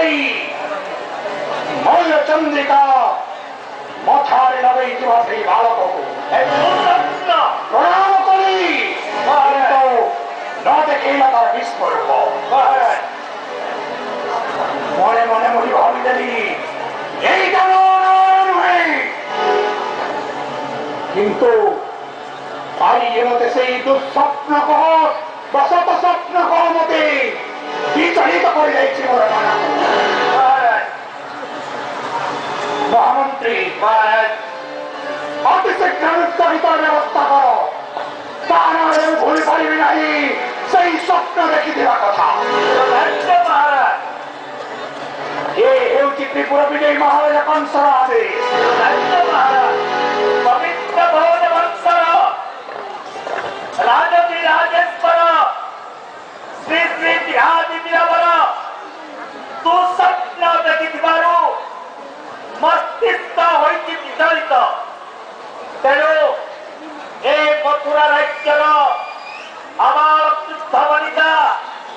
করেই ময়ূরচন্দ্রিকা মথারে নবে ইতিহাসে বালককে প্রণাম করি, কিন্তু ন দেখেই না তার বিস্ফোরক। মনে মনে মনে ভাবিলেনি এইটা নয়, কিন্তু তাই এমতে সেই দুঃস্বপ্ন কহ বা শত স্বপ্ন কহ মতে বিচলিত করে যাইছি মোর মনা। মহামন্ত্রী অতি শীঘ্র উত্তরিতর ব্যবস্থা কর, তা নয় ভুল পারিবি নাই সেই স্বপ্ন দেখি দেওয়া কথা। এ হেউচি ত্রিপুরা বিজয়ী মহারাজা কংসর আদেশ। পবিত্র ভবন বৎসর রাজকী রাজেশ্বর শ্রী শ্রী বিহাদি বীরবর তু স্বপ্ন ଦେଖିଥିବାରୁ ମସ୍ତିଷ୍କ ହୋଇଛି ବିଚଳିତ। ତେଣୁ ଏ ମଥୁରା ରାଜ୍ୟର